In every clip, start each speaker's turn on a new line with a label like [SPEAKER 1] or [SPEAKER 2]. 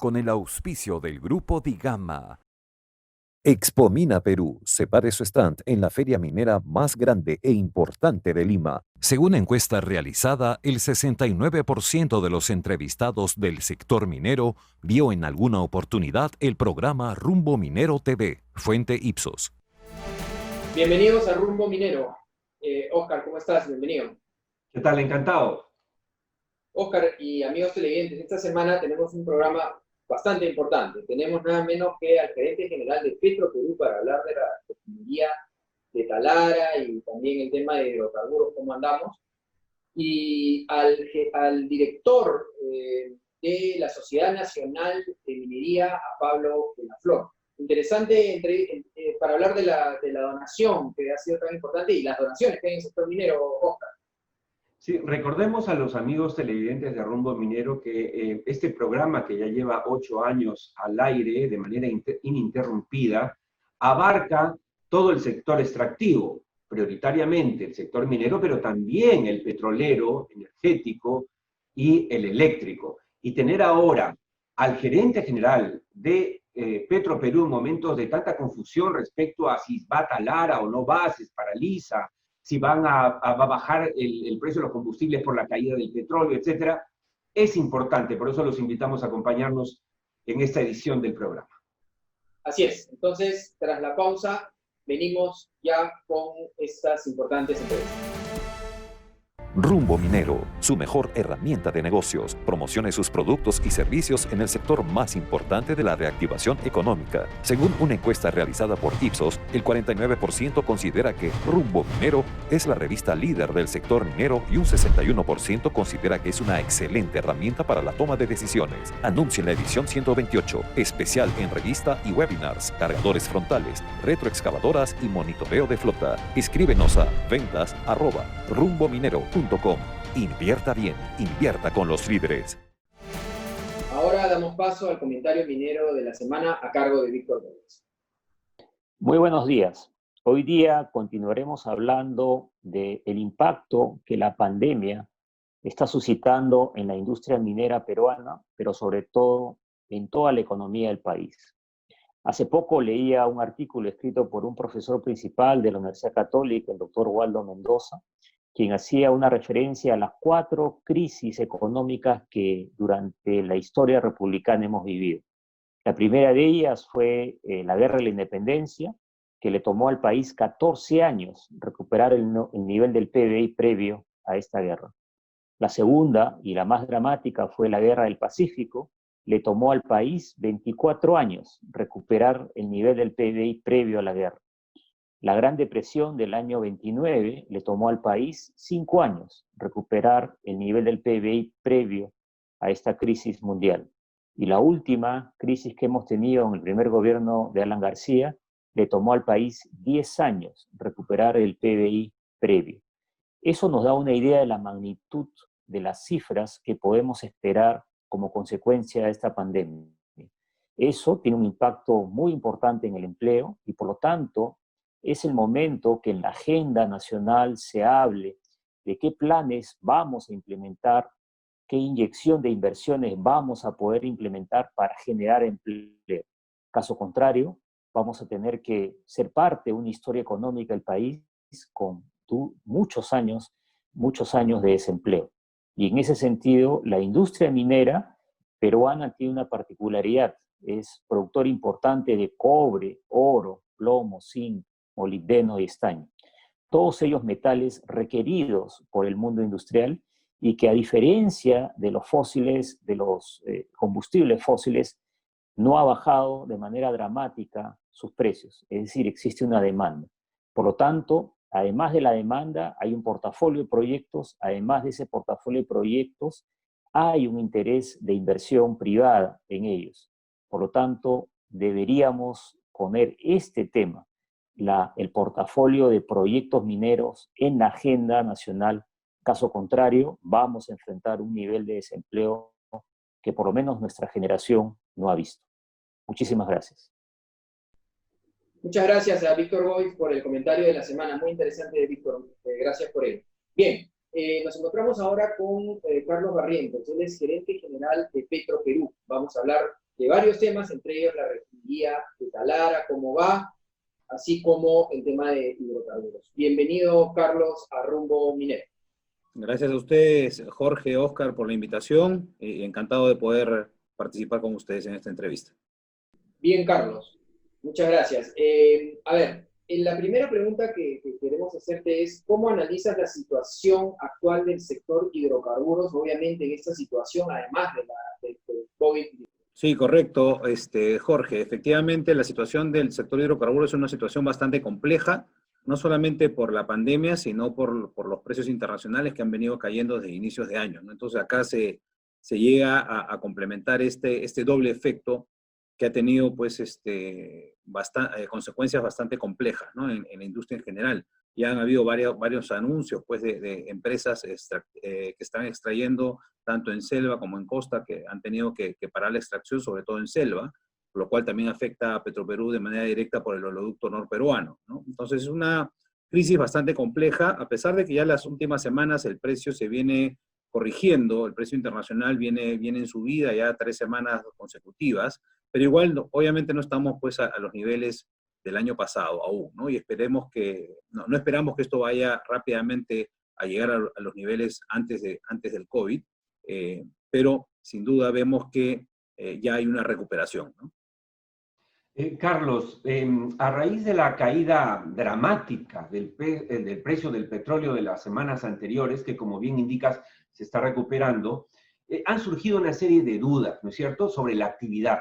[SPEAKER 1] con el auspicio del Grupo Digama.
[SPEAKER 2] Expomina Perú separe su stand en la feria minera más grande e importante de Lima.
[SPEAKER 1] Según encuesta realizada, el 69% de los entrevistados del sector minero vio en alguna oportunidad el programa Rumbo Minero TV, fuente Ipsos.
[SPEAKER 3] Bienvenidos a Rumbo Minero. Oscar, ¿cómo estás? Bienvenido.
[SPEAKER 4] ¿Qué tal? Encantado.
[SPEAKER 3] Oscar y amigos televidentes, esta semana tenemos un programa bastante importante. Tenemos nada menos que al gerente general de Petroperú para hablar de la refinería de Talara y también el tema de hidrocarburos, cómo andamos, y al director de la Sociedad Nacional de Minería, a Pablo de la Flor. Interesante para hablar de la donación, que ha sido tan importante, y las donaciones que hay en el sector minero, Oscar.
[SPEAKER 4] Sí, recordemos a los amigos televidentes de Rumbo Minero que este programa, que ya lleva 8 años al aire de manera ininterrumpida, abarca todo el sector extractivo, prioritariamente el sector minero, pero también el petrolero, energético y el eléctrico. Y tener ahora al gerente general de Petroperú en momentos de tanta confusión respecto a si va a Talara o no va, si se paraliza, si van a bajar el precio de los combustibles por la caída del petróleo, etcétera, es importante. Por eso los invitamos a acompañarnos en esta edición del programa.
[SPEAKER 3] Así es. Entonces, tras la pausa, venimos ya con estas importantes entrevistas.
[SPEAKER 2] Rumbo Minero, su mejor herramienta de negocios. Promocione sus productos y servicios en el sector más importante de la reactivación económica. Según una encuesta realizada por Ipsos, el 49% considera que Rumbo Minero es la revista líder del sector minero y un 61% considera que es una excelente herramienta para la toma de decisiones. Anuncie la edición 128, especial en revista y webinars, cargadores frontales, retroexcavadoras y monitoreo de flota. Escríbenos a ventas@rumbominero.com. Invierta bien, invierta con los líderes.
[SPEAKER 3] Ahora damos paso al comentario minero de la semana a cargo de Víctor Gómez.
[SPEAKER 5] Muy buenos días. Hoy día continuaremos hablando del impacto que la pandemia está suscitando en la industria minera peruana, pero sobre todo en toda la economía del país. Hace poco leía un artículo escrito por un profesor principal de la Universidad Católica, el doctor Waldo Mendoza, quien hacía una referencia a las 4 crisis económicas que durante la historia republicana hemos vivido. La primera de ellas fue la Guerra de la Independencia, que le tomó al país 14 años recuperar el nivel del PBI previo a esta guerra. La segunda, y la más dramática, fue la Guerra del Pacífico. Le tomó al país 24 años recuperar el nivel del PBI previo a la guerra. La Gran Depresión del año 29 le tomó al país 5 años recuperar el nivel del PBI previo a esta crisis mundial. Y la última crisis que hemos tenido en el primer gobierno de Alan García le tomó al país 10 años recuperar el PBI previo. Eso nos da una idea de la magnitud de las cifras que podemos esperar como consecuencia de esta pandemia. Eso tiene un impacto muy importante en el empleo y, por lo tanto, es el momento que en la agenda nacional se hable de qué planes vamos a implementar, qué inyección de inversiones vamos a poder implementar para generar empleo. Caso contrario, vamos a tener que ser parte de una historia económica del país con muchos años de desempleo. Y en ese sentido, la industria minera peruana tiene una particularidad. Es productor importante de cobre, oro, plomo, zinc, molibdeno y estaño. Todos ellos metales requeridos por el mundo industrial y que, a diferencia de los fósiles, de los combustibles fósiles, no ha bajado de manera dramática sus precios. Es decir, existe una demanda. Por lo tanto, además de la demanda, hay un portafolio de proyectos. Además de ese portafolio de proyectos, hay un interés de inversión privada en ellos. Por lo tanto, deberíamos poner este tema, el portafolio de proyectos mineros, en la agenda nacional. Caso contrario, vamos a enfrentar un nivel de desempleo que por lo menos nuestra generación no ha visto. Muchísimas gracias.
[SPEAKER 3] Muchas gracias a Víctor Gómez por el comentario de la semana. Muy interesante, Víctor. Gracias por él. Bien, nos encontramos ahora con Carlos Barrientos. Él es gerente general de Petroperú. Vamos a hablar de varios temas, entre ellos la refinería de Talara, cómo va, así como el tema de hidrocarburos. Bienvenido, Carlos, a Rumbo Minero.
[SPEAKER 6] Gracias a ustedes, Jorge, Oscar, por la invitación y encantado de poder participar con ustedes en esta entrevista.
[SPEAKER 3] Bien, Carlos, muchas gracias. A ver, la primera pregunta que queremos hacerte es, ¿cómo analizas la situación actual del sector hidrocarburos, obviamente en esta situación, además del COVID?
[SPEAKER 6] Sí, correcto, Jorge. Efectivamente, la situación del sector hidrocarburos es una situación bastante compleja, no solamente por la pandemia, sino por los precios internacionales que han venido cayendo desde inicios de año, ¿no? Entonces acá se llega a complementar este doble efecto que ha tenido pues, consecuencias bastante complejas, ¿no? en la industria en general. Ya han habido varios anuncios pues, de empresas que están extrayendo tanto en selva como en costa, que han tenido que parar la extracción, sobre todo en selva, lo cual también afecta a Petroperú de manera directa por el oleoducto norperuano, ¿no? Entonces es una crisis bastante compleja, a pesar de que ya las últimas semanas el precio se viene corrigiendo, el precio internacional viene en subida ya 3 semanas consecutivas, pero igual obviamente no estamos pues a los niveles del año pasado aún, ¿no? Y esperemos que, no esperamos que esto vaya rápidamente a llegar a los niveles antes del COVID, pero sin duda vemos que ya hay una recuperación, ¿no?
[SPEAKER 4] Carlos, a raíz de la caída dramática del precio del petróleo de las semanas anteriores, que como bien indicas se está recuperando, han surgido una serie de dudas, ¿no es cierto?, sobre la actividad.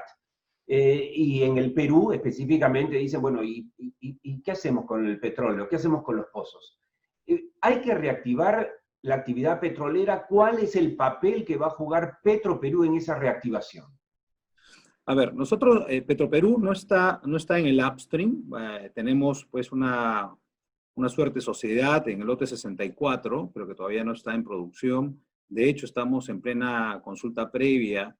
[SPEAKER 4] Y en el Perú específicamente dicen, bueno, ¿y qué hacemos con el petróleo? ¿Qué hacemos con los pozos? ¿Hay que reactivar la actividad petrolera? ¿Cuál es el papel que va a jugar Petroperú en esa reactivación?
[SPEAKER 6] A ver, nosotros, Petroperú no está en el upstream, tenemos pues una suerte sociedad en el lote 64, pero que todavía no está en producción. De hecho, estamos en plena consulta previa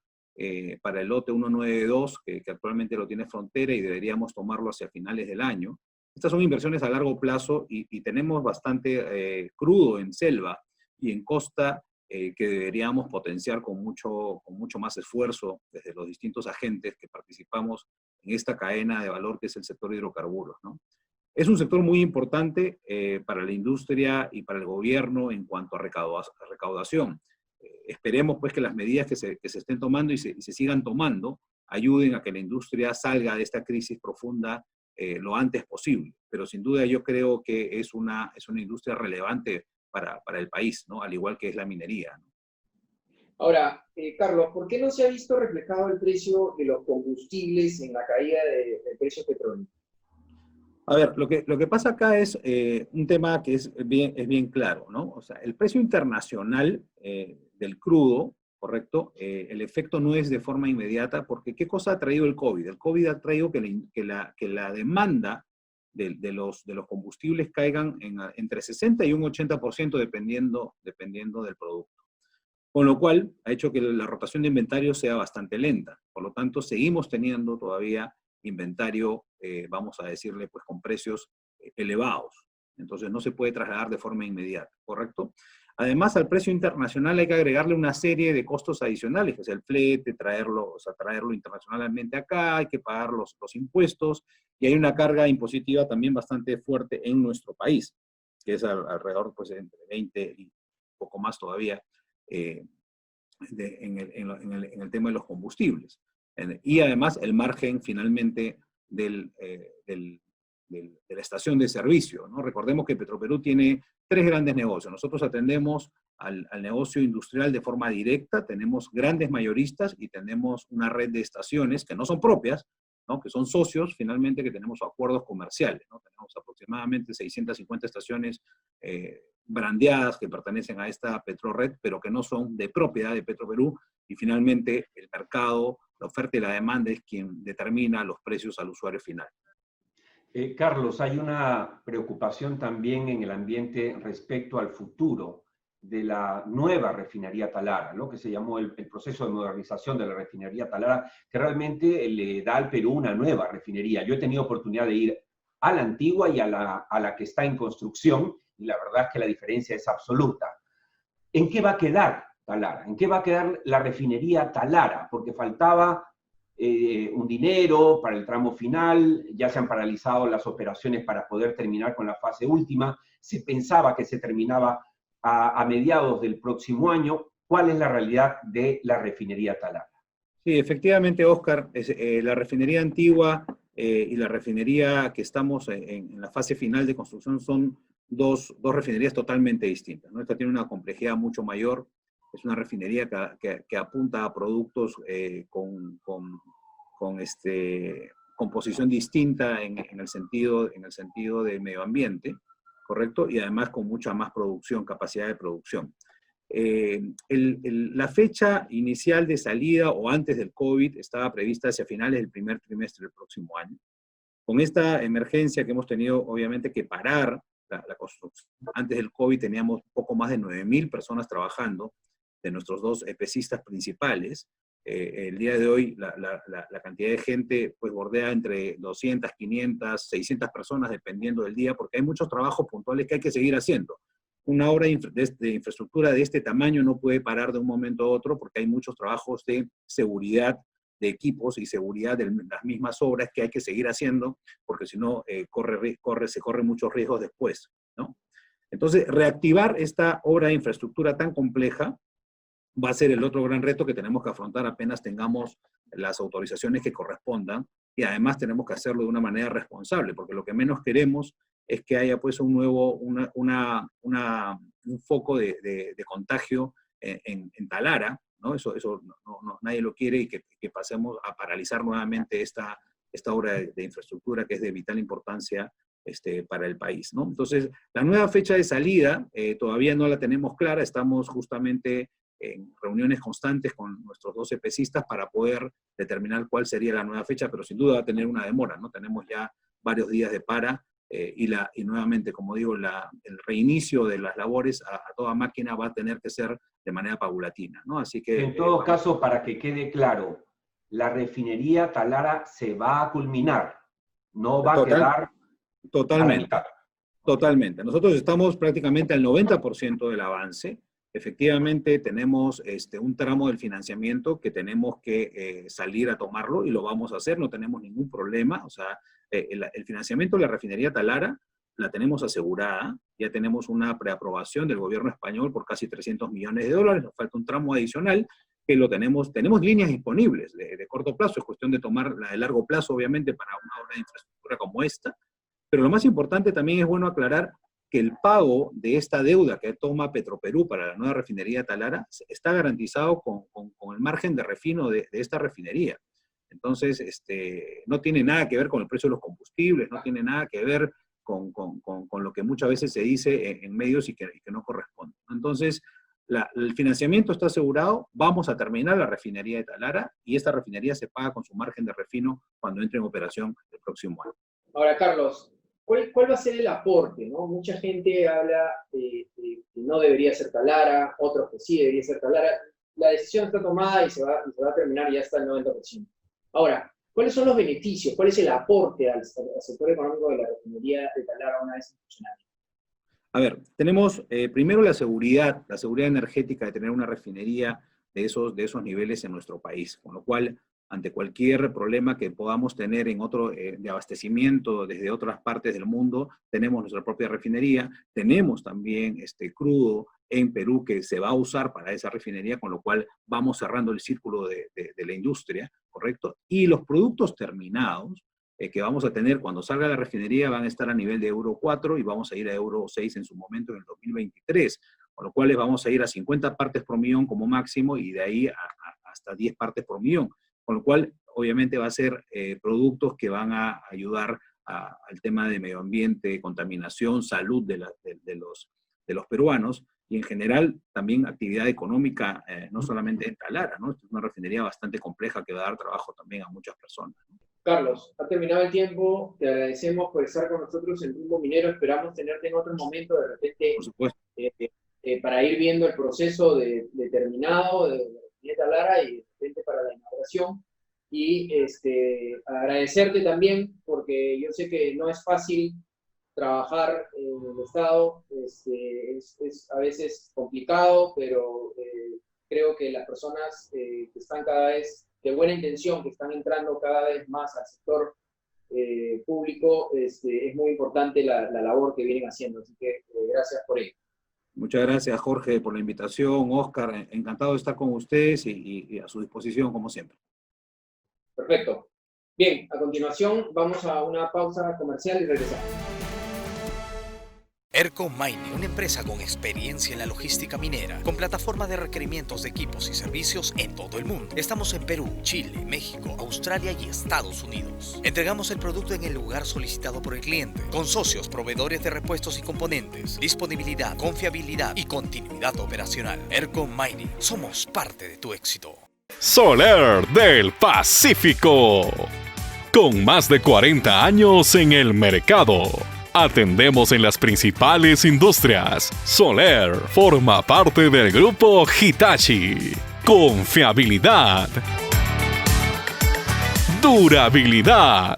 [SPEAKER 6] para el lote 192, que actualmente lo tiene Frontera y deberíamos tomarlo hacia finales del año. Estas son inversiones a largo plazo y tenemos bastante crudo en selva y en costa, que deberíamos potenciar con mucho más esfuerzo desde los distintos agentes que participamos en esta cadena de valor que es el sector hidrocarburos, ¿no? Es un sector muy importante para la industria y para el gobierno en cuanto a recaudación. Esperemos pues que las medidas que se estén tomando y se sigan tomando ayuden a que la industria salga de esta crisis profunda lo antes posible. Pero sin duda yo creo que es una industria relevante para el país, ¿no? Al igual que es la minería, ¿no?
[SPEAKER 3] Ahora, Carlos, ¿por qué no se ha visto reflejado el precio de los combustibles en la caída del precio petróleo?
[SPEAKER 6] A ver, lo que pasa acá es un tema que es bien claro, ¿no? O sea, el precio internacional del crudo, ¿correcto? El efecto no es de forma inmediata, porque ¿qué cosa ha traído el COVID? El COVID ha traído que la demanda de los combustibles caigan entre 60 y un 80% dependiendo del producto. Con lo cual, ha hecho que la rotación de inventario sea bastante lenta. Por lo tanto, seguimos teniendo todavía inventario, vamos a decirle, pues con precios elevados. Entonces, no se puede trasladar de forma inmediata, ¿correcto? Además, al precio internacional hay que agregarle una serie de costos adicionales, que es el flete, traerlo internacionalmente acá, hay que pagar los impuestos, y hay una carga impositiva también bastante fuerte en nuestro país, que es alrededor, pues, entre 20 y poco más todavía, en el tema de los combustibles. Y además el margen finalmente de la estación de servicio, ¿no? Recordemos que Petroperú tiene 3 grandes negocios. Nosotros atendemos al negocio industrial de forma directa, tenemos grandes mayoristas y tenemos una red de estaciones que no son propias, ¿no? Que son socios finalmente, que tenemos acuerdos comerciales, ¿no? Tenemos aproximadamente 650 estaciones brandeadas que pertenecen a esta Petrored, pero que no son de propiedad de Petroperú, y finalmente el mercado, la oferta y la demanda es quien determina los precios al usuario final.
[SPEAKER 4] Carlos, hay una preocupación también en el ambiente respecto al futuro de la nueva refinería Talara, ¿no? Que se llamó el proceso de modernización de la refinería Talara, que realmente le da al Perú una nueva refinería. Yo he tenido oportunidad de ir a la antigua y a la que está en construcción, y la verdad es que la diferencia es absoluta. ¿En qué va a quedar Talara? ¿En qué va a quedar la refinería Talara? Porque faltaba un dinero para el tramo final, ya se han paralizado las operaciones para poder terminar con la fase última, se pensaba que se terminaba a mediados del próximo año. ¿Cuál es la realidad de la refinería Talara?
[SPEAKER 6] Sí, efectivamente, Oscar, la refinería antigua y la refinería que estamos en la fase final de construcción son dos refinerías totalmente distintas, ¿no? Esta tiene una complejidad mucho mayor, es una refinería que apunta a productos con composición distinta en el sentido de medio ambiente, ¿correcto? Y además con mucha más producción, capacidad de producción. La fecha inicial de salida o antes del COVID estaba prevista hacia finales del primer trimestre del próximo año. Con esta emergencia que hemos tenido, obviamente, que parar la construcción. Antes del COVID teníamos poco más de 9.000 personas trabajando, de nuestros dos EPCistas principales. El día de hoy la cantidad de gente pues bordea entre 200, 500, 600 personas dependiendo del día, porque hay muchos trabajos puntuales que hay que seguir haciendo. Una obra de infraestructura de este tamaño no puede parar de un momento a otro porque hay muchos trabajos de seguridad de equipos y seguridad de las mismas obras que hay que seguir haciendo, porque si no se corren muchos riesgos después, ¿no? Entonces, reactivar esta obra de infraestructura tan compleja va a ser el otro gran reto que tenemos que afrontar apenas tengamos las autorizaciones que correspondan, y además tenemos que hacerlo de una manera responsable, porque lo que menos queremos es que haya pues un foco de contagio en Talara, ¿no? Eso nadie lo quiere, y que pasemos a paralizar nuevamente esta obra de infraestructura que es de vital importancia para el país, ¿no? Entonces, la nueva fecha de salida todavía no la tenemos clara, estamos justamente en reuniones constantes con nuestros dos EPCistas para poder determinar cuál sería la nueva fecha, pero sin duda va a tener una demora, ¿no? Tenemos ya varios días de para, y nuevamente, como digo, el reinicio de las labores a toda máquina va a tener que ser de manera paulatina, ¿no? Así que...
[SPEAKER 4] En todo caso, para que quede claro, la refinería Talara se va a culminar, no va a quedar
[SPEAKER 6] totalmente,
[SPEAKER 4] a la mitad.
[SPEAKER 6] Totalmente. Nosotros estamos prácticamente al 90% del avance. Efectivamente, tenemos un tramo del financiamiento que tenemos que salir a tomarlo, y lo vamos a hacer, no tenemos ningún problema. O sea, el financiamiento de la refinería Talara la tenemos asegurada, ya tenemos una preaprobación del gobierno español por casi 300 millones de dólares, nos falta un tramo adicional que lo tenemos líneas disponibles de corto plazo, es cuestión de tomar la de largo plazo, obviamente, para una obra de infraestructura como esta. Pero lo más importante también es bueno aclarar que el pago de esta deuda que toma Petroperú para la nueva refinería Talara está garantizado con el margen de refino de esta refinería. Entonces, no tiene nada que ver con el precio de los combustibles, no tiene nada que ver con lo que muchas veces se dice en medios y que no corresponde. Entonces, el financiamiento está asegurado, vamos a terminar la refinería de Talara, y esta refinería se paga con su margen de refino cuando entre en operación el próximo año.
[SPEAKER 3] Ahora, Carlos, ¿cuál va a ser el aporte, ¿no? Mucha gente habla de que no debería ser Talara, otros que sí debería ser Talara. La decisión está tomada y se va a terminar ya hasta el 90%. Ahora, ¿cuáles son los beneficios? ¿Cuál es el aporte al sector económico de la refinería de Talara una vez funcional?
[SPEAKER 6] A ver, tenemos primero la seguridad energética de tener una refinería de esos niveles en nuestro país, con lo cual, ante cualquier problema que podamos tener de abastecimiento desde otras partes del mundo, tenemos nuestra propia refinería, tenemos también crudo en Perú que se va a usar para esa refinería, con lo cual vamos cerrando el círculo de la industria, ¿correcto? Y los productos terminados que vamos a tener cuando salga la refinería van a estar a nivel de Euro 4 y vamos a ir a Euro 6 en su momento en el 2023, con lo cual vamos a ir a 50 partes por millón como máximo, y de ahí hasta 10 partes por millón. Con lo cual, obviamente, va a ser productos que van a ayudar al tema de medio ambiente, contaminación, salud de los peruanos, y en general también actividad económica, no solamente en Talara, ¿no? Esta es una refinería bastante compleja que va a dar trabajo también a muchas personas, ¿no?
[SPEAKER 3] Carlos, ha terminado el tiempo, te agradecemos por estar con nosotros en Rumbo Minero, esperamos tenerte en otro momento, de repente,
[SPEAKER 6] Por supuesto.
[SPEAKER 3] Para ir viendo el proceso de terminado de Talara, y de repente para la inauguración. Y agradecerte también, porque yo sé que no es fácil trabajar en el Estado, es a veces complicado, pero creo que las personas que están cada vez de buena intención que están entrando cada vez más al sector público, es muy importante la labor que vienen haciendo. Así que gracias por ello.
[SPEAKER 6] Muchas gracias, Jorge, por la invitación. Oscar, encantado de estar con ustedes y a su disposición, como siempre.
[SPEAKER 3] Perfecto. Bien, a continuación vamos a una pausa comercial y regresamos.
[SPEAKER 7] Erco Mining, una empresa con experiencia en la logística minera, con plataforma de requerimientos de equipos y servicios en todo el mundo. Estamos en Perú, Chile, México, Australia y Estados Unidos. Entregamos el producto en el lugar solicitado por el cliente, con socios, proveedores de repuestos y componentes, disponibilidad, confiabilidad y continuidad operacional. Erco Mining, somos parte de tu éxito.
[SPEAKER 8] Soler del Pacífico. Con más de 40 años en el mercado. Atendemos en las principales industrias. Soler forma parte del grupo Hitachi. Confiabilidad. Durabilidad.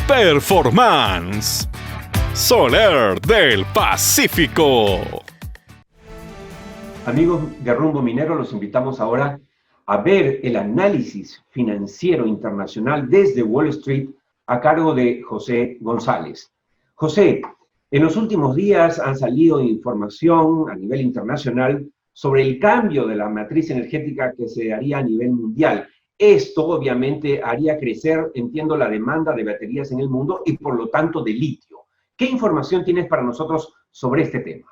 [SPEAKER 8] Performance. Soler del Pacífico.
[SPEAKER 4] Amigos de Rumbo Minero, los invitamos ahora a ver el análisis financiero internacional desde Wall Street a cargo de José González. José, en los últimos días han salido información a nivel internacional sobre el cambio de la matriz energética que se haría a nivel mundial. Esto obviamente haría crecer, entiendo, la demanda de baterías en el mundo y por lo tanto de litio. ¿Qué información tienes para nosotros sobre este tema?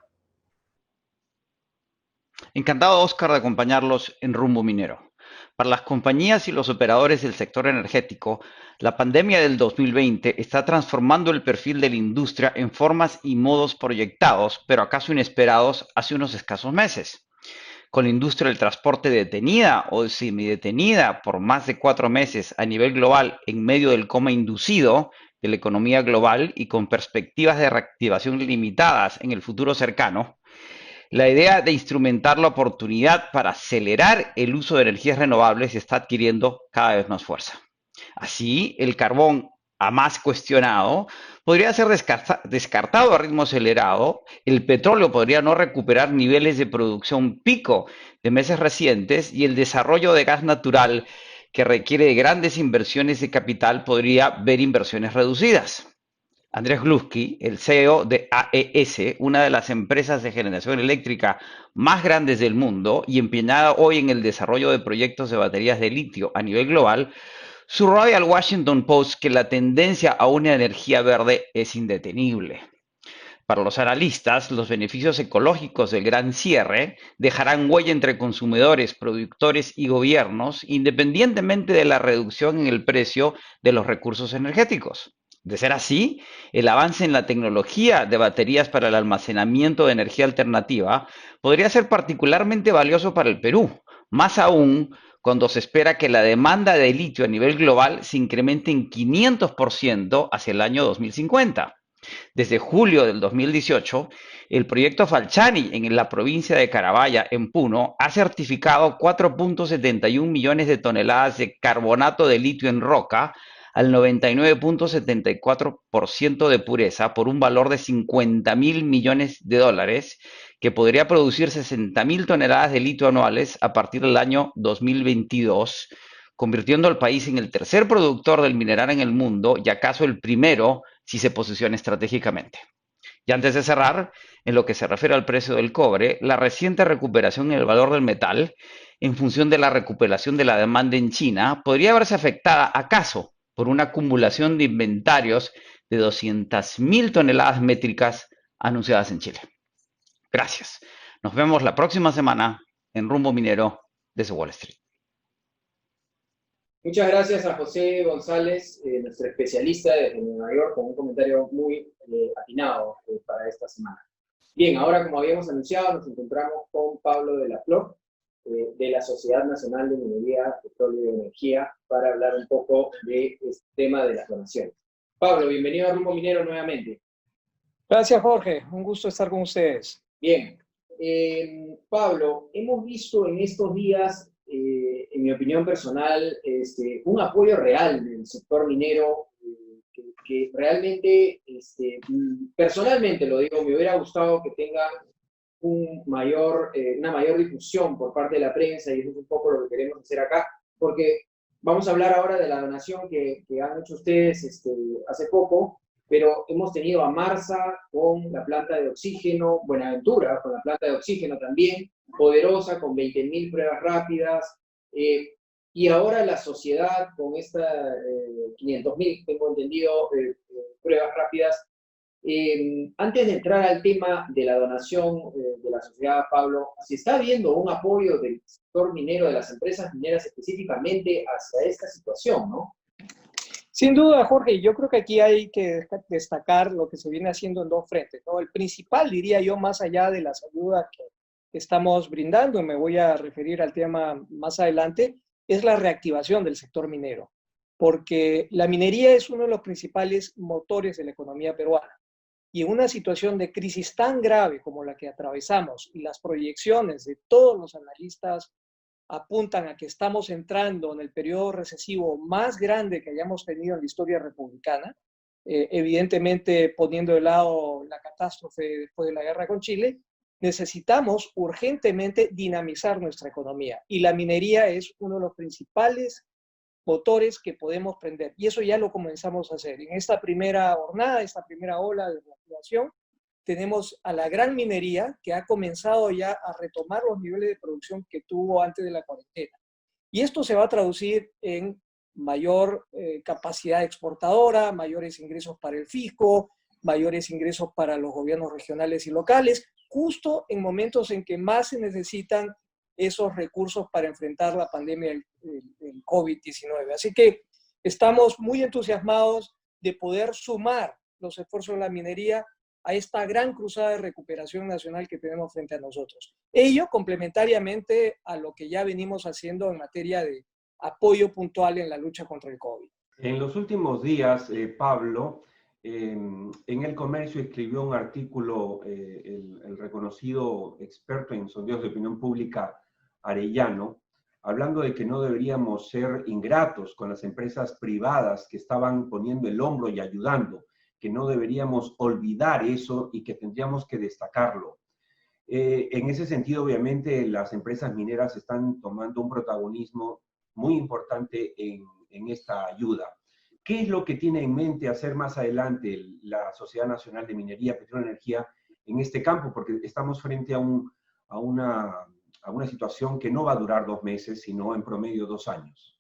[SPEAKER 9] Encantado, Oscar, de acompañarlos en Rumbo Minero. Para las compañías y los operadores del sector energético, la pandemia del 2020 está transformando el perfil de la industria en formas y modos proyectados, pero acaso inesperados, hace unos escasos meses. Con la industria del transporte detenida o semidetenida por más de 4 meses a nivel global en medio del coma inducido de la economía global y con perspectivas de reactivación limitadas en el futuro cercano, la idea de instrumentar la oportunidad para acelerar el uso de energías renovables está adquiriendo cada vez más fuerza. Así, el carbón, a más cuestionado, podría ser descartado a ritmo acelerado, el petróleo podría no recuperar niveles de producción pico de meses recientes y el desarrollo de gas natural, que requiere de grandes inversiones de capital, podría ver inversiones reducidas. Andrés Gluski, el CEO de AES, una de las empresas de generación eléctrica más grandes del mundo y empeñada hoy en el desarrollo de proyectos de baterías de litio a nivel global, subraya al Washington Post que la tendencia a una energía verde es indetenible. Para los analistas, los beneficios ecológicos del gran cierre dejarán huella entre consumidores, productores y gobiernos, independientemente de la reducción en el precio de los recursos energéticos. De ser así, el avance en la tecnología de baterías para el almacenamiento de energía alternativa podría ser particularmente valioso para el Perú, más aún cuando se espera que la demanda de litio a nivel global se incremente en 500% hacia el año 2050. Desde julio del 2018, el proyecto Falciani en la provincia de Carabaya, en Puno, ha certificado 4.71 millones de toneladas de carbonato de litio en roca al 99.74% de pureza por un valor de $50.000 millones, que podría producir 60.000 toneladas de litio anuales a partir del año 2022, convirtiendo al país en el tercer productor del mineral en el mundo y acaso el primero si se posiciona estratégicamente. Y antes de cerrar, en lo que se refiere al precio del cobre, la reciente recuperación en el valor del metal, en función de la recuperación de la demanda en China, podría verse afectada acaso por una acumulación de inventarios de 200.000 toneladas métricas anunciadas en Chile. Gracias. Nos vemos la próxima semana en Rumbo Minero desde Wall Street.
[SPEAKER 3] Muchas gracias a José González, nuestro especialista desde Nueva York, con un comentario muy atinado para esta semana. Bien, ahora como habíamos anunciado, nos encontramos con Pablo de la Flor, de la Sociedad Nacional de Minería, Petróleo y Energía, para hablar un poco de este tema de las donaciones. Pablo, bienvenido a Rumbo Minero nuevamente.
[SPEAKER 10] Gracias, Jorge. Un gusto estar con ustedes.
[SPEAKER 3] Bien. Pablo, hemos visto en estos días, en mi opinión personal, un apoyo real del sector minero que realmente, personalmente lo digo, me hubiera gustado que tenga una mayor difusión por parte de la prensa, y eso es un poco lo que queremos hacer acá, porque vamos a hablar ahora de la donación que han hecho ustedes hace poco, pero hemos tenido a Marsa con la planta de oxígeno, Buenaventura con la planta de oxígeno también, Poderosa con 20.000 pruebas rápidas, y ahora la sociedad con esta 500.000, tengo entendido, pruebas rápidas. Antes de entrar al tema de la donación de la sociedad, Pablo, ¿se está viendo un apoyo del sector minero, de las empresas mineras específicamente hacia esta situación, no?
[SPEAKER 10] Sin duda, Jorge, yo creo que aquí hay que destacar lo que se viene haciendo en dos frentes, ¿no? El principal, diría yo, más allá de las ayudas que estamos brindando, y me voy a referir al tema más adelante, es la reactivación del sector minero, porque la minería es uno de los principales motores de la economía peruana. Y en una situación de crisis tan grave como la que atravesamos, y las proyecciones de todos los analistas apuntan a que estamos entrando en el periodo recesivo más grande que hayamos tenido en la historia republicana, evidentemente poniendo de lado la catástrofe después de la guerra con Chile, necesitamos urgentemente dinamizar nuestra economía. Y la minería es uno de los principales motores que podemos prender. Y eso ya lo comenzamos a hacer. En esta primera jornada, esta primera ola de reactivación, tenemos a la gran minería que ha comenzado ya a retomar los niveles de producción que tuvo antes de la cuarentena. Y esto se va a traducir en mayor capacidad exportadora, mayores ingresos para el fisco, mayores ingresos para los gobiernos regionales y locales, justo en momentos en que más se necesitan esos recursos para enfrentar la pandemia del COVID-19. Así que estamos muy entusiasmados de poder sumar los esfuerzos de la minería a esta gran cruzada de recuperación nacional que tenemos frente a nosotros. Ello complementariamente a lo que ya venimos haciendo en materia de apoyo puntual en la lucha contra el COVID.
[SPEAKER 4] En los últimos días, Pablo, en El Comercio escribió un artículo el reconocido experto en sondeos de opinión pública Arellano, hablando de que no deberíamos ser ingratos con las empresas privadas que estaban poniendo el hombro y ayudando, que no deberíamos olvidar eso y que tendríamos que destacarlo. En ese sentido, obviamente, las empresas mineras están tomando un protagonismo muy importante en esta ayuda. ¿Qué es lo que tiene en mente hacer más adelante la Sociedad Nacional de Minería, Petróleo y Energía en este campo? Porque estamos frente a una situación que no va a durar 2 meses, sino en promedio 2 años.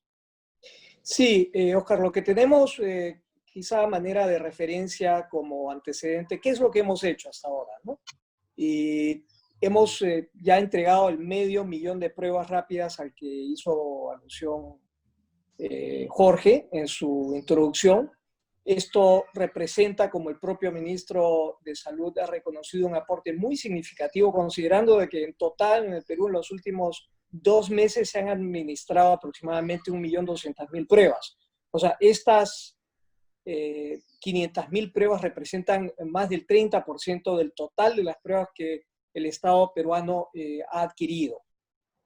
[SPEAKER 10] Sí, Oscar, lo que tenemos quizá a manera de referencia como antecedente, ¿qué es lo que hemos hecho hasta ahora, ¿no? Y hemos ya entregado el 500.000 de pruebas rápidas al que hizo alusión Jorge en su introducción. Esto representa, como el propio ministro de Salud ha reconocido, un aporte muy significativo, considerando de que en total en el Perú en los últimos 2 meses se han administrado aproximadamente 1.200.000 pruebas. O sea, estas 500.000 pruebas representan más del 30% del total de las pruebas que el Estado peruano ha adquirido.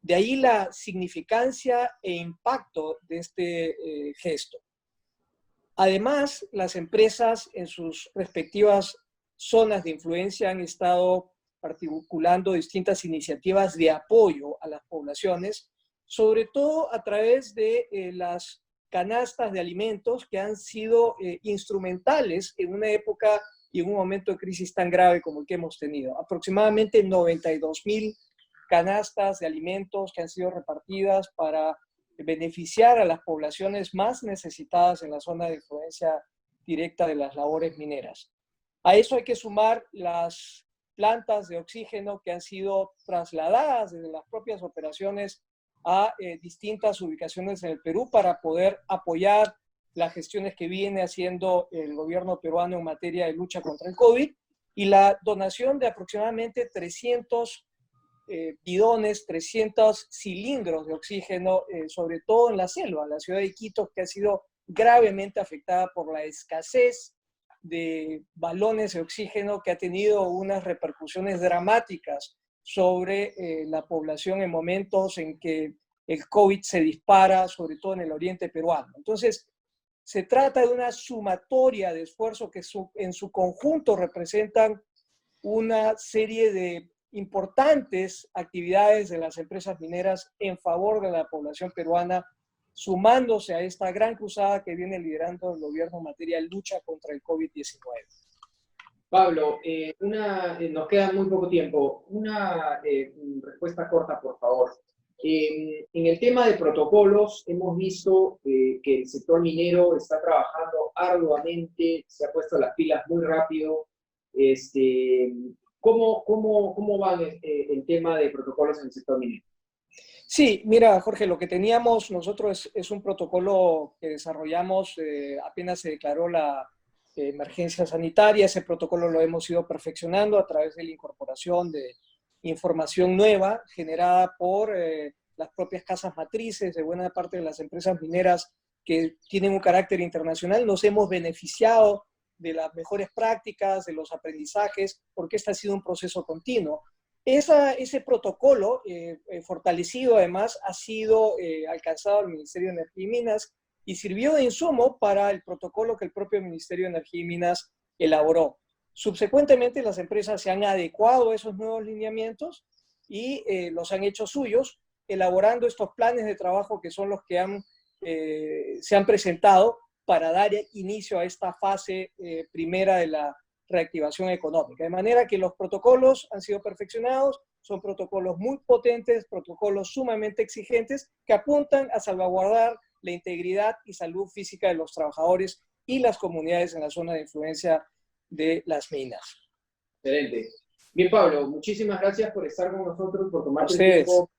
[SPEAKER 10] De ahí la significancia e impacto de este gesto. Además, las empresas en sus respectivas zonas de influencia han estado articulando distintas iniciativas de apoyo a las poblaciones, sobre todo a través de las canastas de alimentos que han sido instrumentales en una época y en un momento de crisis tan grave como el que hemos tenido. Aproximadamente 92.000 canastas de alimentos que han sido repartidas para beneficiar a las poblaciones más necesitadas en la zona de influencia directa de las labores mineras. A eso hay que sumar las plantas de oxígeno que han sido trasladadas desde las propias operaciones a distintas ubicaciones en el Perú para poder apoyar las gestiones que viene haciendo el gobierno peruano en materia de lucha contra el COVID, y la donación de aproximadamente 300 bidones, 300 cilindros de oxígeno, sobre todo en la selva, la ciudad de Quito, que ha sido gravemente afectada por la escasez de balones de oxígeno, que ha tenido unas repercusiones dramáticas sobre la población en momentos en que el COVID se dispara, sobre todo en el oriente peruano. Entonces, se trata de una sumatoria de esfuerzos que en su conjunto representan una serie de importantes actividades de las empresas mineras en favor de la población peruana sumándose a esta gran cruzada que viene liderando el gobierno en materia de lucha contra el COVID-19.
[SPEAKER 3] Pablo, nos queda muy poco tiempo. Una respuesta corta, por favor. En el tema de protocolos, hemos visto que el sector minero está trabajando arduamente, se ha puesto las pilas muy rápido. ¿Cómo va el tema de protocolos en el sector minero?
[SPEAKER 10] Sí, mira, Jorge, lo que teníamos nosotros es un protocolo que desarrollamos apenas se declaró la emergencia sanitaria. Ese protocolo lo hemos ido perfeccionando a través de la incorporación de información nueva generada por las propias casas matrices de buena parte de las empresas mineras que tienen un carácter internacional. Nos hemos beneficiado de las mejores prácticas, de los aprendizajes, porque este ha sido un proceso continuo. Ese protocolo, fortalecido además, ha sido alcanzado al Ministerio de Energía y Minas y sirvió de insumo para el protocolo que el propio Ministerio de Energía y Minas elaboró. Subsecuentemente, las empresas se han adecuado a esos nuevos lineamientos y los han hecho suyos, elaborando estos planes de trabajo que son los que se han presentado para dar inicio a esta fase primera de la reactivación económica. De manera que los protocolos han sido perfeccionados, son protocolos muy potentes, protocolos sumamente exigentes que apuntan a salvaguardar la integridad y salud física de los trabajadores y las comunidades en la zona de influencia de las minas.
[SPEAKER 3] Excelente. Bien, Pablo, muchísimas gracias por estar con nosotros, por tomarte el tiempo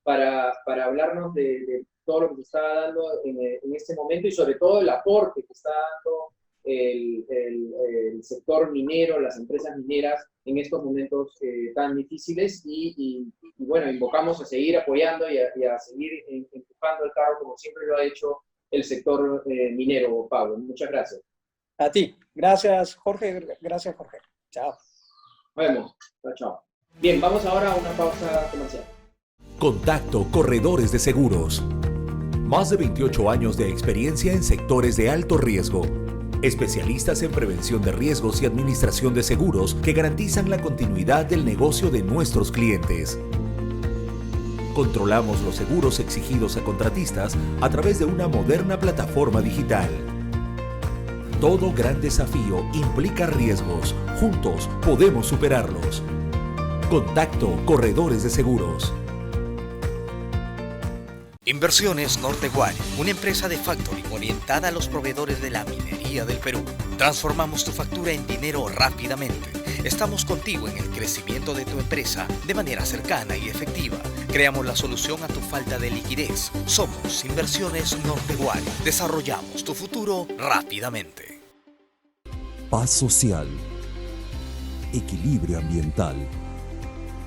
[SPEAKER 3] para hablarnos de todo lo que se está dando en este momento y sobre todo el aporte que está dando el sector minero, las empresas mineras en estos momentos tan difíciles y bueno, invocamos a seguir apoyando y a seguir empujando el carro como siempre lo ha hecho el sector minero, Pablo. Muchas gracias.
[SPEAKER 10] A ti. Gracias, Jorge. Gracias, Jorge. Chao.
[SPEAKER 3] Nos vemos. Chao. Bien, vamos ahora a una pausa comercial.
[SPEAKER 11] Contacto Corredores de Seguros. Más de 28 años de experiencia en sectores de alto riesgo. Especialistas en prevención de riesgos y administración de seguros que garantizan la continuidad del negocio de nuestros clientes. Controlamos los seguros exigidos a contratistas a través de una moderna plataforma digital. Todo gran desafío implica riesgos. Juntos podemos superarlos. Contacto Corredores de Seguros.
[SPEAKER 7] Inversiones Norteguari, una empresa de factoring orientada a los proveedores de la minería del Perú. Transformamos tu factura en dinero rápidamente. Estamos contigo en el crecimiento de tu empresa de manera cercana y efectiva. Creamos la solución a tu falta de liquidez. Somos Inversiones Norteguari. Desarrollamos tu futuro rápidamente.
[SPEAKER 1] Paz social. Equilibrio ambiental.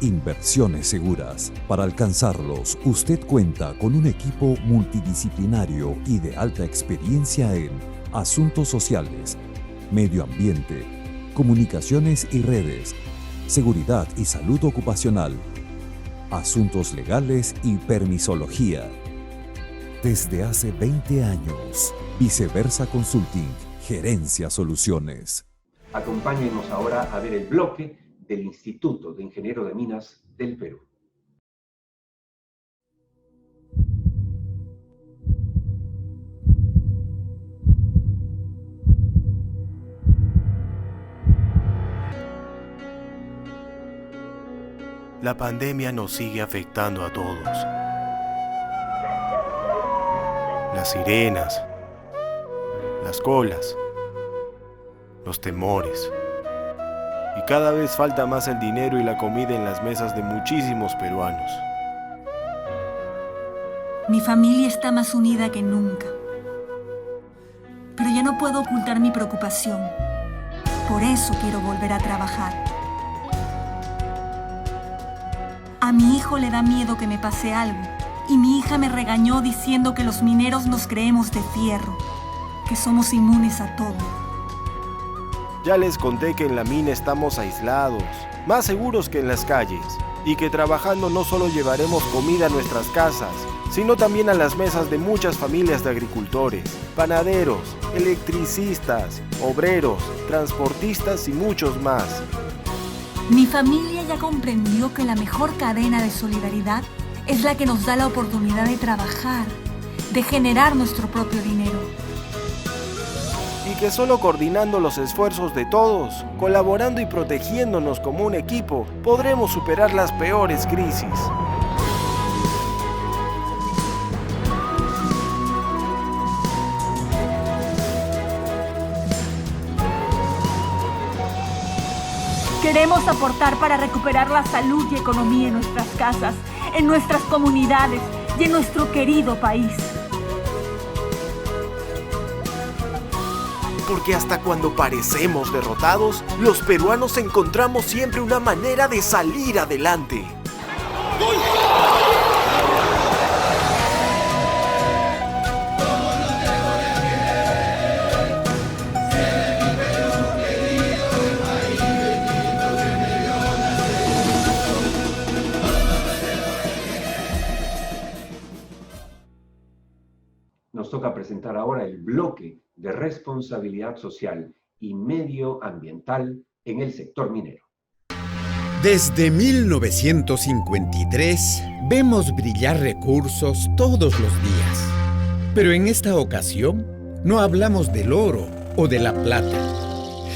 [SPEAKER 1] Inversiones seguras. Para alcanzarlos, usted cuenta con un equipo multidisciplinario y de alta experiencia en asuntos sociales, medio ambiente, comunicaciones y redes, seguridad y salud ocupacional, asuntos legales y permisología. Desde hace 20 años, Viceversa Consulting, Gerencia Soluciones.
[SPEAKER 4] Acompáñenos ahora a ver el bloque del Instituto de Ingeniero de Minas del Perú.
[SPEAKER 12] La pandemia nos sigue afectando a todos. Las sirenas, las colas, los temores. Y cada vez falta más el dinero y la comida en las mesas de muchísimos peruanos.
[SPEAKER 13] Mi familia está más unida que nunca. Pero ya no puedo ocultar mi preocupación. Por eso quiero volver a trabajar. A mi hijo le da miedo que me pase algo. Y mi hija me regañó diciendo que los mineros nos creemos de fierro, que somos inmunes a todo.
[SPEAKER 12] Ya les conté que en la mina estamos aislados, más seguros que en las calles, y que trabajando no solo llevaremos comida a nuestras casas, sino también a las mesas de muchas familias de agricultores, panaderos, electricistas, obreros, transportistas y muchos más.
[SPEAKER 13] Mi familia ya comprendió que la mejor cadena de solidaridad es la que nos da la oportunidad de trabajar, de generar nuestro propio dinero.
[SPEAKER 12] Y que solo coordinando los esfuerzos de todos, colaborando y protegiéndonos como un equipo, podremos superar las peores crisis.
[SPEAKER 13] Queremos aportar para recuperar la salud y economía en nuestras casas, en nuestras comunidades y en nuestro querido país.
[SPEAKER 12] Porque hasta cuando parecemos derrotados, los peruanos encontramos siempre una manera de salir adelante. ¡Gol!
[SPEAKER 4] Nos toca presentar ahora el bloque de responsabilidad social y medioambiental en el sector minero.
[SPEAKER 14] Desde 1953 vemos brillar recursos todos los días. Pero en esta ocasión no hablamos del oro o de la plata.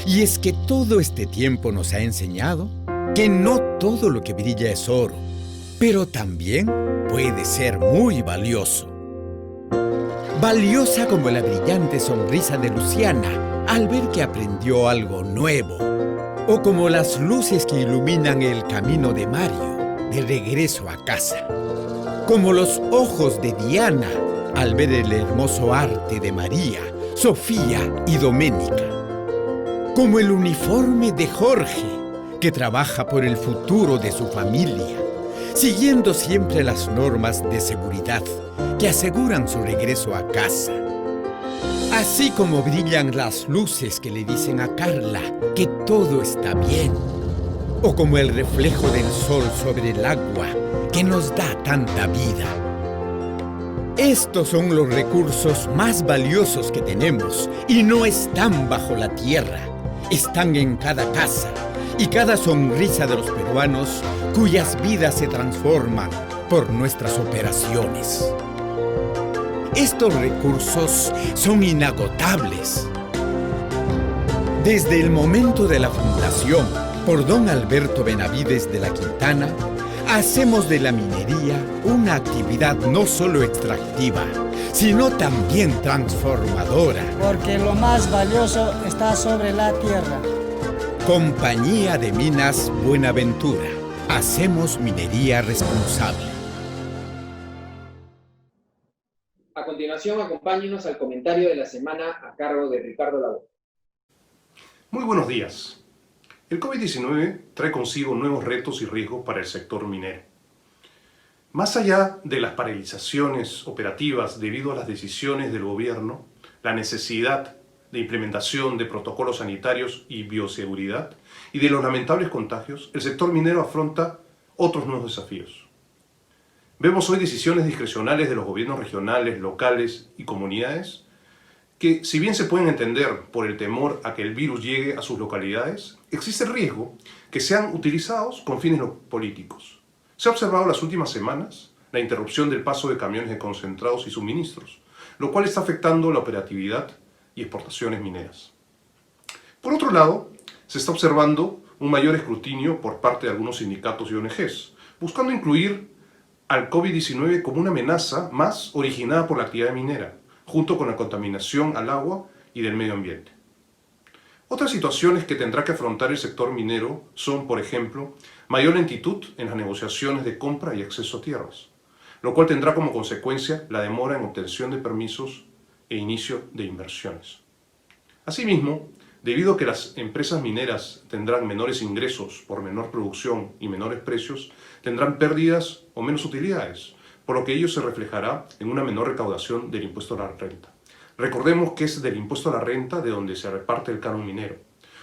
[SPEAKER 14] Y es que todo este tiempo nos ha enseñado que no todo lo que brilla es oro, pero también puede ser muy valioso. Valiosa como la brillante sonrisa de Luciana al ver que aprendió algo nuevo. O como las luces que iluminan el camino de Mario de regreso a casa. Como los ojos de Diana al ver el hermoso arte de María, Sofía y Doménica. Como el uniforme de Jorge, que trabaja por el futuro de su familia, siguiendo siempre las normas de seguridad que aseguran su regreso a casa. Así como brillan las luces que le dicen a Carla que todo está bien. O como el reflejo del sol sobre el agua que nos da tanta vida. Estos son los recursos más valiosos que tenemos y no están bajo la tierra. Están en cada casa y cada sonrisa de los peruanos cuyas vidas se transforman por nuestras operaciones. Estos recursos son inagotables. Desde el momento de la fundación por don Alberto Benavides de la Quintana, hacemos de la minería una actividad no solo extractiva, sino también transformadora.
[SPEAKER 15] Porque lo más valioso está sobre la tierra.
[SPEAKER 14] Compañía de Minas Buenaventura. Hacemos minería responsable.
[SPEAKER 3] A continuación, acompáñenos al comentario de la semana a cargo de Ricardo Lagos.
[SPEAKER 16] Muy buenos días. El COVID-19 trae consigo nuevos retos y riesgos para el sector minero. Más allá de las paralizaciones operativas debido a las decisiones del gobierno, la necesidad de implementación de protocolos sanitarios y bioseguridad y de los lamentables contagios, el sector minero afronta otros nuevos desafíos. Vemos hoy decisiones discrecionales de los gobiernos regionales, locales y comunidades que, si bien se pueden entender por el temor a que el virus llegue a sus localidades, existe el riesgo que sean utilizados con fines políticos. Se ha observado en las últimas semanas la interrupción del paso de camiones de concentrados y suministros, lo cual está afectando la operatividad y exportaciones mineras. Por otro lado, se está observando un mayor escrutinio por parte de algunos sindicatos y ONGs, buscando incluir al COVID-19 como una amenaza más originada por la actividad minera, junto con la contaminación al agua y del medio ambiente. Otras situaciones que tendrá que afrontar el sector minero son, por ejemplo, mayor lentitud en las negociaciones de compra y acceso a tierras, lo cual tendrá como consecuencia la demora en obtención de permisos e inicio de inversiones. Asimismo, debido a que las empresas mineras tendrán menores ingresos por menor producción y menores precios, tendrán pérdidas o menos utilidades, por lo que ello se reflejará en una menor recaudación del impuesto a la renta. Recordemos que es del impuesto a la renta de donde se reparte el canon minero.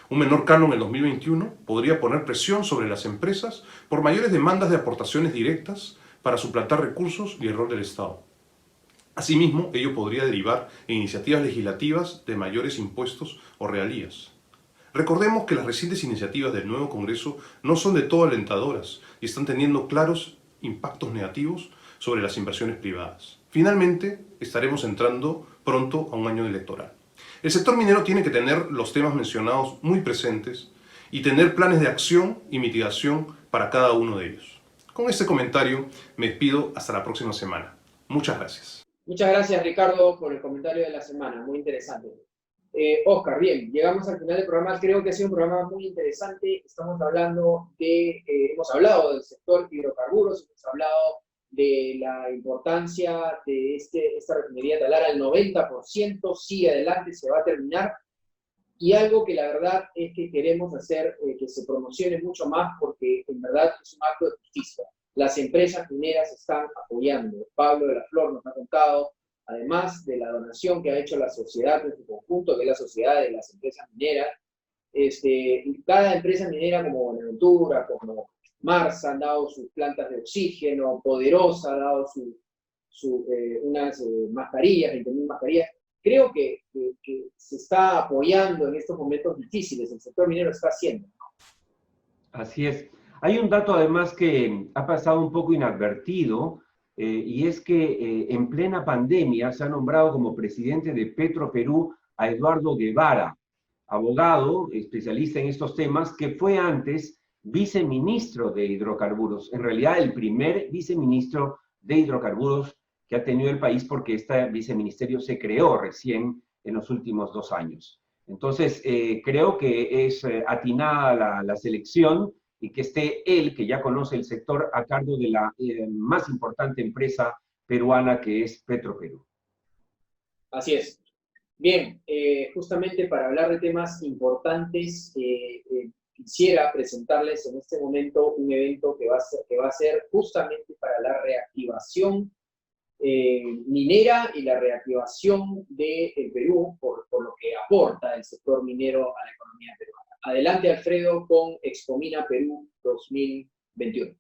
[SPEAKER 16] Un menor canon en el 2021 podría poner presión sobre las empresas por mayores demandas de aportaciones directas para suplantar recursos y el rol del Estado. Asimismo, ello podría derivar en iniciativas legislativas de mayores impuestos o regalías. Recordemos que las recientes iniciativas del nuevo Congreso no son de todo alentadoras y están teniendo claros impactos negativos sobre las inversiones privadas. Finalmente, estaremos entrando pronto a un año electoral. El sector minero tiene que tener los temas mencionados muy presentes y tener planes de acción y mitigación para cada uno de ellos. Con este comentario me despido hasta la próxima semana. Muchas gracias.
[SPEAKER 3] Muchas gracias, Ricardo, por el comentario de la semana. Muy interesante. Oscar, bien, llegamos al final del programa. Creo que ha sido un programa muy interesante. Hemos hablado del sector hidrocarburos, hemos hablado de la importancia de esta refinería Talara. El 90% sigue adelante, se va a terminar. Y algo que la verdad es que queremos hacer que se promocione mucho más, porque en verdad es un acto de justicia. Las empresas mineras están apoyando. Pablo de la Flor nos ha contado, además de la donación que ha hecho la sociedad en su conjunto, que es la sociedad de las empresas mineras, cada empresa minera como Buenaventura, como Mars han dado sus plantas de oxígeno, Poderosa ha dado unas mascarillas, 20.000 mascarillas. Creo que se está apoyando en estos momentos difíciles, el sector minero está haciendo.
[SPEAKER 4] Así es. Hay un dato además que ha pasado un poco inadvertido, y es que en plena pandemia se ha nombrado como presidente de Petroperú a Eduardo Guevara, abogado, especialista en estos temas, que fue antes viceministro de hidrocarburos, en realidad el primer viceministro de hidrocarburos que ha tenido el país, porque este viceministerio se creó recién en los últimos 2 años. Entonces, creo que es atinada la selección, y que esté él, que ya conoce el sector, a cargo de la más importante empresa peruana, que es Petroperú.
[SPEAKER 3] Así es. Bien, justamente para hablar de temas importantes, quisiera presentarles en este momento un evento que va a ser justamente para la reactivación minera y la reactivación del Perú, por lo que aporta el sector minero a la economía peruana. Adelante, Alfredo, con Expomina Perú 2021.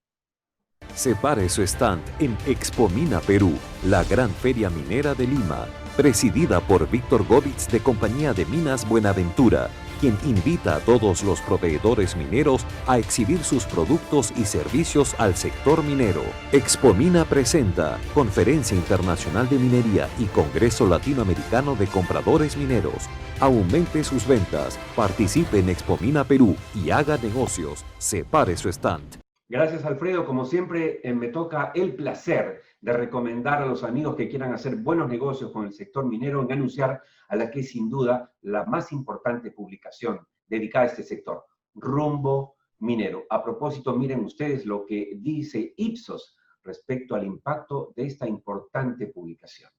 [SPEAKER 1] Separe su stand en Expomina Perú, la gran feria minera de Lima, presidida por Víctor Gómez de Compañía de Minas Buenaventura, quien invita a todos los proveedores mineros a exhibir sus productos y servicios al sector minero. Expomina presenta Conferencia Internacional de Minería y Congreso Latinoamericano de Compradores Mineros. Aumente sus ventas, participe en Expomina Perú y haga negocios. Separe su stand.
[SPEAKER 4] Gracias, Alfredo. Como siempre, me toca el placer de recomendar a los amigos que quieran hacer buenos negocios con el sector minero en anunciar a la que es sin duda la más importante publicación dedicada a este sector, Rumbo Minero. A propósito, miren ustedes lo que dice Ipsos respecto al impacto de esta importante publicación.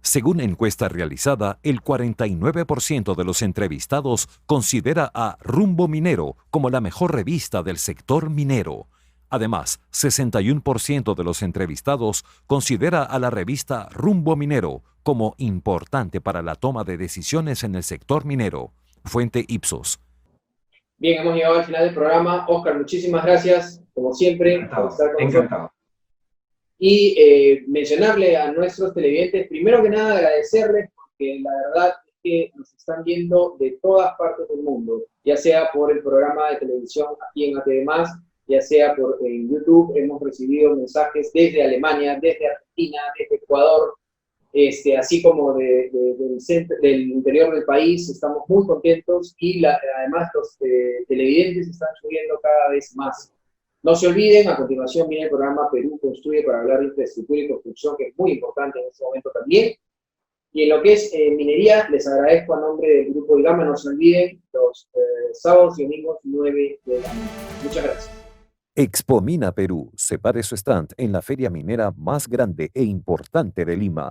[SPEAKER 1] Según encuesta realizada, el 49% de los entrevistados considera a Rumbo Minero como la mejor revista del sector minero. Además, 61% de los entrevistados considera a la revista Rumbo Minero como importante para la toma de decisiones en el sector minero. Fuente Ipsos.
[SPEAKER 3] Bien, hemos llegado al final del programa. Oscar, muchísimas gracias, como siempre, por estar con nosotros. Y mencionarle a nuestros televidentes, primero que nada agradecerles, porque la verdad es que nos están viendo de todas partes del mundo, ya sea por el programa de televisión aquí en ATV+, ya sea en YouTube. Hemos recibido mensajes desde Alemania, desde Argentina, desde Ecuador, así como del interior del país. Estamos muy contentos y además los televidentes están subiendo cada vez más. No se olviden, a continuación viene el programa Perú Construye, para hablar de infraestructura y construcción, que es muy importante en este momento también. Y en lo que es minería, les agradezco a nombre del Grupo IGAMA. No se olviden, los sábados y domingos 9 de la mañana. Muchas gracias.
[SPEAKER 1] Expomina Perú. Separe su stand en la feria minera más grande e importante de Lima.